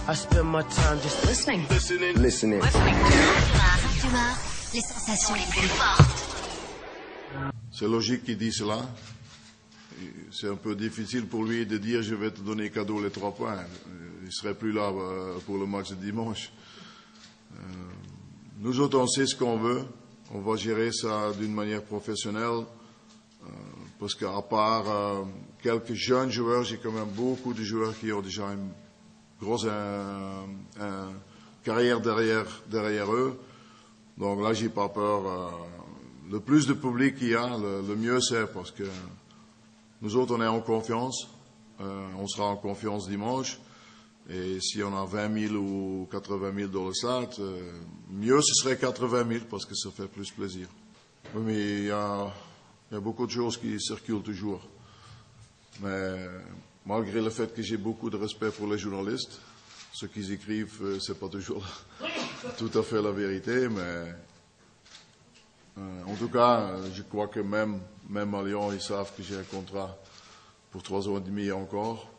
I spend my time just listening. Listening. Les sensations les plus fortes. C'est logique qu'il dise cela. C'est un peu difficile pour lui de dire je vais te donner cadeau les 3 points. Il serait plus là pour le match de dimanche. Nous autres, on sait ce qu'on veut. On va gérer ça d'une manière professionnelle. Parce qu'à part quelques jeunes joueurs, j'ai quand même beaucoup de joueurs qui ont déjà une grosse carrière derrière eux. Donc là, j'ai pas peur. Le plus de public qu'il y a, le mieux c'est, parce que nous autres, on est en confiance. On sera en confiance dimanche. Et si on a 20 000 ou 80 000 dans le stade, mieux ce serait 80 000 parce que ça fait plus plaisir. Oui, mais il y a beaucoup de choses qui circulent toujours. Mais malgré le fait que j'ai beaucoup de respect pour les journalistes, ce qu'ils écrivent, c'est pas toujours tout à fait la vérité, mais en tout cas, je crois que même à Lyon, ils savent que j'ai un contrat pour 3 ans et demi encore.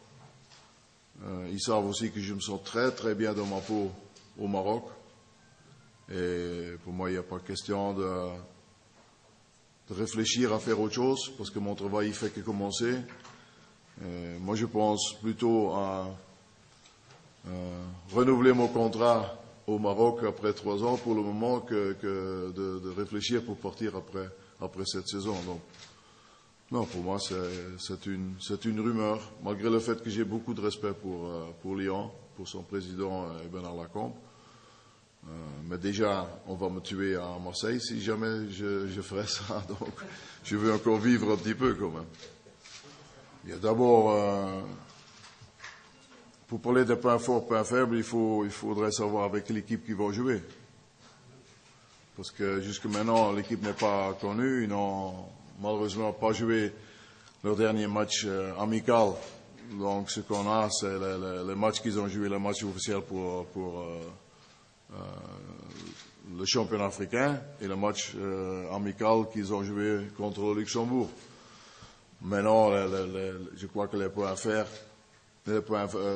Ils savent aussi que je me sens très très bien dans ma peau au Maroc. Et pour moi, il n'y a pas question de réfléchir à faire autre chose, parce que mon travail, il fait que commencer. Moi, je pense plutôt à renouveler mon contrat au Maroc après 3 ans pour le moment que de réfléchir pour partir après cette saison. Donc, non, pour moi, c'est une rumeur, malgré le fait que j'ai beaucoup de respect pour Lyon, pour son président Bernard Lacombe. Mais déjà, on va me tuer à Marseille si jamais je ferais ça. Donc, je veux encore vivre un petit peu quand même. Il y a d'abord, pour parler de points forts, points faibles, il faudrait savoir avec l'équipe qui va jouer. Parce que jusque maintenant, l'équipe n'est pas connue. Ils n'ont malheureusement pas joué leur dernier match amical. Donc, ce qu'on a, c'est les matchs qu'ils ont joué, le match officiel pour le championnat africain et le match amical qu'ils ont joué contre le Luxembourg. Maintenant, je crois que les points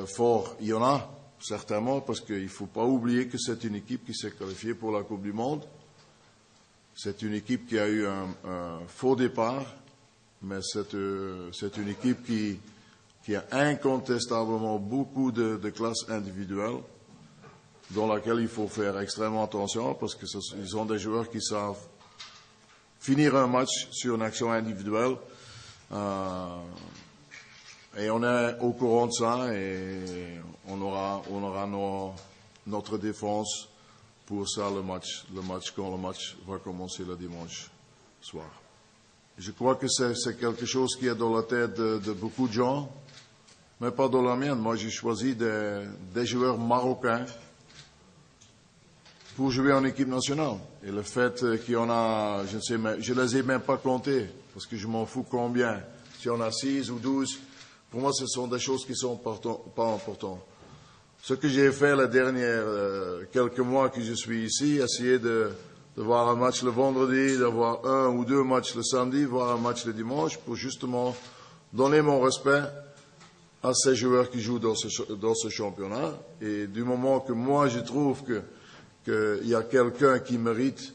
forts, il y en a, certainement, parce qu'il ne faut pas oublier que c'est une équipe qui s'est qualifiée pour la Coupe du Monde. C'est une équipe qui a eu un faux départ, mais c'est une équipe qui a incontestablement beaucoup de classes individuelles, dans laquelle il faut faire extrêmement attention, parce qu'ils ont des joueurs qui savent finir un match sur une action individuelle. Et on est au courant de ça, et on aura notre défense pour ça, quand le match va commencer le dimanche soir. Je crois que c'est quelque chose qui est dans la tête de beaucoup de gens, mais pas dans la mienne. Moi, j'ai choisi des joueurs marocains pour jouer en équipe nationale. Et le fait qu'il y en a, je les ai même pas comptés, parce que je m'en fous combien. Si on a 6 ou 12, pour moi, ce sont des choses qui sont pas importantes. Ce que j'ai fait les dernières quelques mois que je suis ici, essayer de voir un match le vendredi, d'avoir 1 ou 2 matchs le samedi, voir un match le dimanche, pour justement donner mon respect à ces joueurs qui jouent dans ce championnat. Et du moment que moi, je trouve qu'il y a quelqu'un qui mérite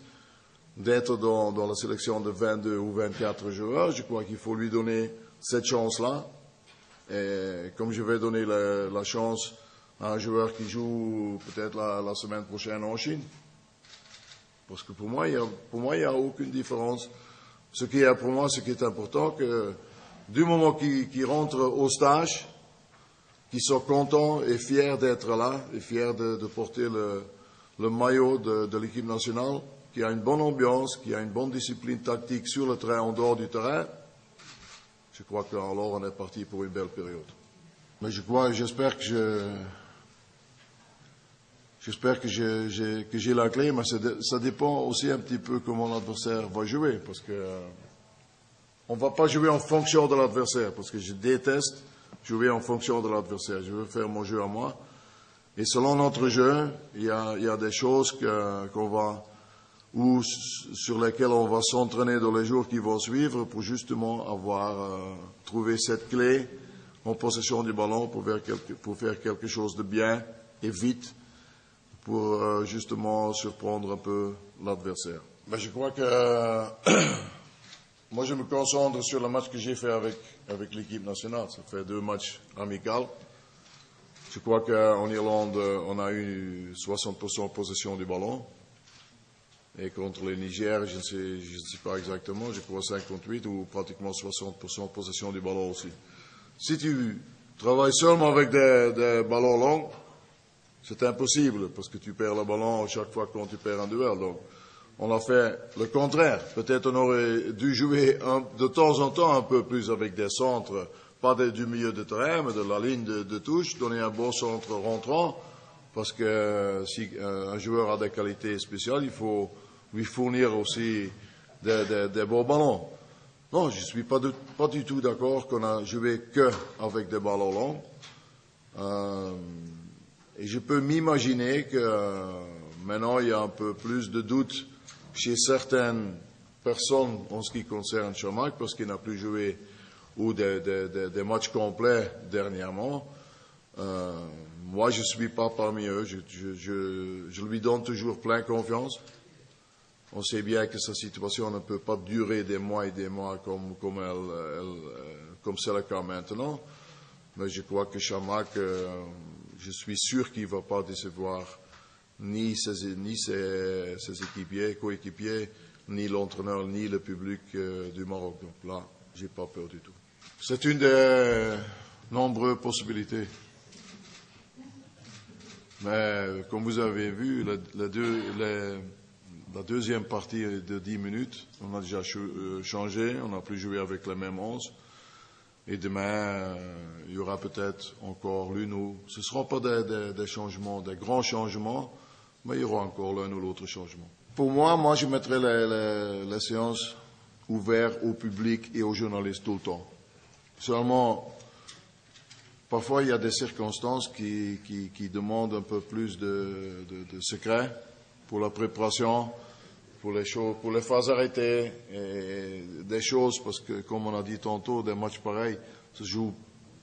d'être dans la sélection de 22 ou 24 joueurs, je crois qu'il faut lui donner cette chance-là. Et comme je vais donner la chance à un joueur qui joue peut-être la semaine prochaine en Chine. Parce que pour moi, il y a aucune différence. Ce qui est pour moi, ce qui est important, que du moment qu'ils rentrent au stage, qu'ils soient contents et fiers d'être là, et fiers de porter le maillot de l'équipe nationale, qui a une bonne ambiance, qui a une bonne discipline tactique sur le terrain, en dehors du terrain, je crois qu'alors on est parti pour une belle période. Mais j'espère que j'ai la clé, mais ça dépend aussi un petit peu comment l'adversaire va jouer, parce que on va pas jouer en fonction de l'adversaire, parce que je déteste jouer en fonction de l'adversaire. Je veux faire mon jeu à moi. Et selon notre jeu, il y a des choses sur lesquelles on va s'entraîner dans les jours qui vont suivre pour justement trouvé cette clé en possession du ballon pour faire quelque chose de bien et vite pour justement surprendre un peu l'adversaire. Ben, je crois que moi je me concentre sur le match que j'ai fait avec l'équipe nationale. Ça fait 2 matchs amicaux. Je crois qu'en Irlande, on a eu 60% de possession du ballon. Et contre le Niger, je ne sais pas exactement, je crois 58 ou pratiquement 60% de possession du ballon aussi. Si tu travailles seulement avec des ballons longs, c'est impossible parce que tu perds le ballon chaque fois quand tu perds un duel. Donc, on a fait le contraire. Peut-être on aurait dû jouer de temps en temps un peu plus avec des centres, pas du milieu de terrain, mais de la ligne de touche, donner un bon centre rentrant, parce que si un joueur a des qualités spéciales, il faut lui fournir aussi des beaux ballons. Non, je ne suis pas du tout d'accord qu'on a joué que avec des ballons longs. Et je peux m'imaginer que maintenant il y a un peu plus de doutes chez certaines personnes en ce qui concerne Chamakh, parce qu'il n'a plus joué ou des matchs complets dernièrement. Moi, je ne suis pas parmi eux. Je lui donne toujours plein confiance. On sait bien que sa situation ne peut pas durer des mois et des mois comme c'est le cas maintenant. Mais je crois que Chamakh, je suis sûr qu'il ne va pas décevoir ni ses équipiers, coéquipiers, ni l'entraîneur, ni le public du Maroc. Donc là, je n'ai pas peur du tout. C'est une des nombreuses possibilités. Mais comme vous avez vu, la deuxième partie de 10 minutes, on a déjà changé, on n'a plus joué avec les mêmes 11. Et demain, il y aura peut-être encore l'une ou... Ce ne seront pas des changements, des grands changements, mais il y aura encore l'un ou l'autre changement. Pour moi, je mettrai les séances ouvertes au public et aux journalistes tout le temps. Seulement, parfois, il y a des circonstances qui demandent un peu plus de secret pour la préparation, pour les choses, pour les phases arrêtées, et des choses, parce que, comme on a dit tantôt, des matchs pareils se jouent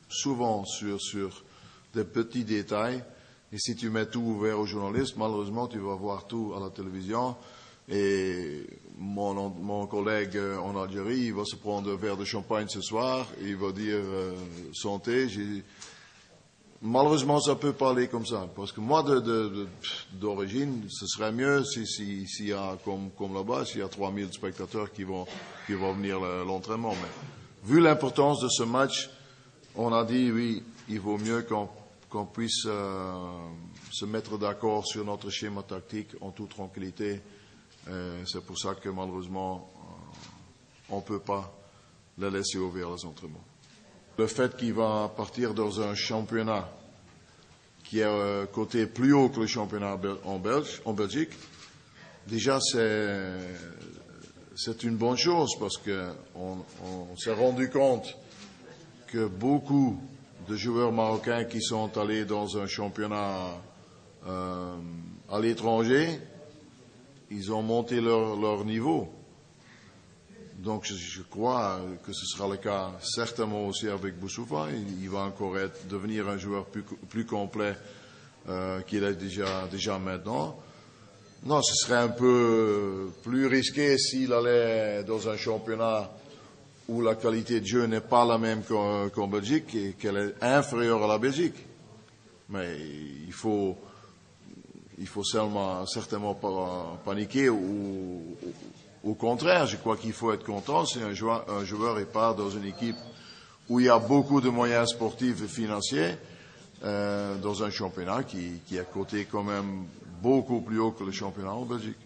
souvent sur des petits détails. Et si tu mets tout ouvert aux journalistes, malheureusement, tu vas voir tout à la télévision. Et mon collègue en Algérie, il va se prendre un verre de champagne ce soir, et il va dire santé. Malheureusement, ça peut parler comme ça. Parce que moi, d'origine, ce serait mieux s'il y a, comme là-bas, s'il y a 3000 spectateurs qui vont venir à l'entraînement. Mais vu l'importance de ce match, on a dit, oui, il vaut mieux qu'on puisse se mettre d'accord sur notre schéma tactique en toute tranquillité. C'est pour ça que, malheureusement, on ne peut pas les laisser ouvrir les entraînements. Le fait qu'il va partir dans un championnat qui est coté plus haut que le championnat en Belgique, déjà c'est une bonne chose parce qu'on s'est rendu compte que beaucoup de joueurs marocains qui sont allés dans un championnat à l'étranger, ils ont monté leur niveau. Donc je crois que ce sera le cas certainement aussi avec Boussoufa. Il va encore devenir un joueur plus complet qu'il est déjà maintenant. Non, ce serait un peu plus risqué s'il allait dans un championnat où la qualité de jeu n'est pas la même qu'en Belgique et qu'elle est inférieure à la Belgique. Mais il faut certainement pas paniquer ou au contraire, je crois qu'il faut être content si un joueur part dans une équipe où il y a beaucoup de moyens sportifs et financiers, dans un championnat qui est coté quand même beaucoup plus haut que le championnat en Belgique.